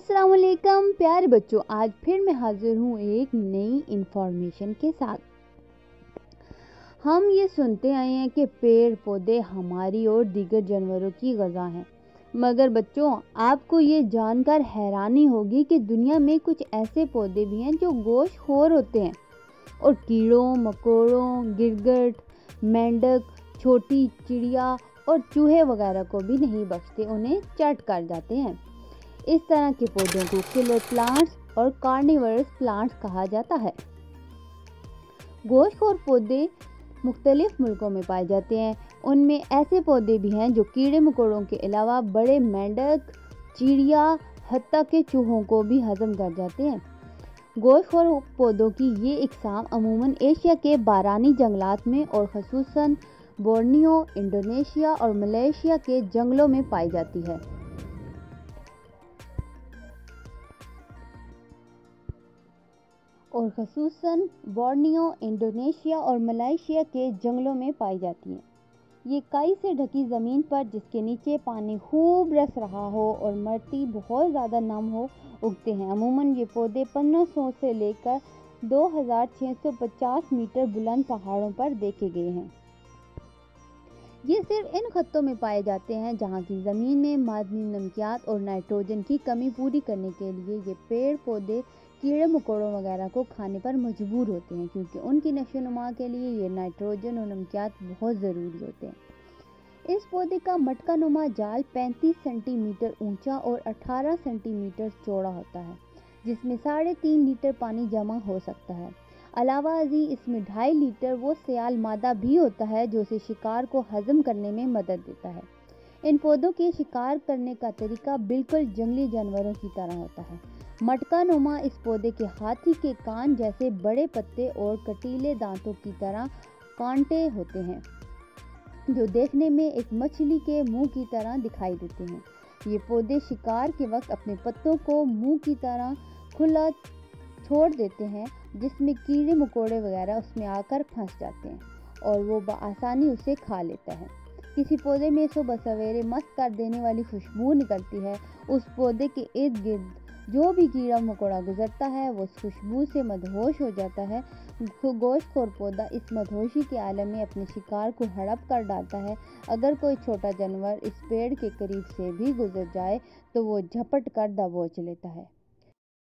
अस्सलाम वालेकुम प्यारे बच्चों, आज फिर मैं हाजिर हूँ एक नई इंफॉर्मेशन के साथ। हम ये सुनते आए हैं कि पेड़ पौधे हमारी और दीगर जानवरों की ग़िज़ा हैं, मगर बच्चों आपको ये जानकर हैरानी होगी कि दुनिया में कुछ ऐसे पौधे भी हैं जो गोश्तखोर होते हैं और कीड़ों मकोड़ों, गिरगिट, मेंढक, छोटी चिड़िया और चूहे वगैरह को भी नहीं बख्शते, उन्हें चट कर जाते हैं। इस तरह के पौधों को किलर प्लांट्स और कार्निवरस प्लांट्स कहा जाता है। गोश्तखोर पौधे मुख्तलिफ मुल्कों में पाए जाते हैं। उनमें ऐसे पौधे भी हैं जो कीड़े मकोड़ों के अलावा बड़े मेंढक, चिड़िया, हत्ता के चूहों को भी हजम कर जाते हैं। गोश्तखोर पौधों की ये इकसाम अमूमन एशिया के बारानी जंगलात में और ख़ुसूसन बोर्नियो, इंडोनेशिया और मलेशिया के जंगलों में पाई जाती है। ये काई से ढकी ज़मीन पर जिसके नीचे पानी खूब रस रहा हो और मिट्टी बहुत ज़्यादा नम हो उगते हैं। अमूमन ये पौधे 1500 से लेकर 2650 मीटर बुलंद पहाड़ों पर देखे गए हैं। ये सिर्फ इन खत्तों में पाए जाते हैं जहाँ की ज़मीन में मादनी नमकियात और नाइट्रोजन की कमी पूरी करने के लिए ये पेड़ पौधे कीड़े मकोड़ों वगैरह को खाने पर मजबूर होते हैं, क्योंकि उनकी नशोनुमा के लिए ये नाइट्रोजन और नमकियात बहुत ज़रूरी होते हैं। इस पौधे का मटका नुमा जाल 35 सेंटीमीटर ऊंचा और 18 सेंटीमीटर चौड़ा होता है, जिसमें 3.5 लीटर पानी जमा हो सकता है। अलावा अजी इसमें 2.5 लीटर वो सियाल मादा भी होता है जो इसे शिकार को हजम करने में मदद देता है। इन पौधों के शिकार करने का तरीका बिल्कुल जंगली जानवरों की तरह होता है। मटका नुमा इस पौधे के हाथी के कान जैसे बड़े पत्ते और कटीले दांतों की तरह कांटे होते हैं, जो देखने में एक मछली के मुंह की तरह दिखाई देते हैं। ये पौधे शिकार के वक्त अपने पत्तों को मुंह की तरह खुला छोड़ देते हैं, जिसमें कीड़े मकोड़े वगैरह उसमें आकर फंस जाते हैं और वो बआसानी उसे खा लेता है। किसी पौधे में सुबह सवेरे मस्त कर देने वाली खुशबू निकलती है। उस पौधे के इर्द गिर्द जो भी कीड़ा मकोड़ा गुजरता है वो उस खुशबू से मदहोश हो जाता है। गोश्तखोर पौधा इस मदहोशी के आलम में अपने शिकार को हड़प कर डालता है। अगर कोई छोटा जानवर इस पेड़ के करीब से भी गुजर जाए तो वो झपट कर दबोच लेता है।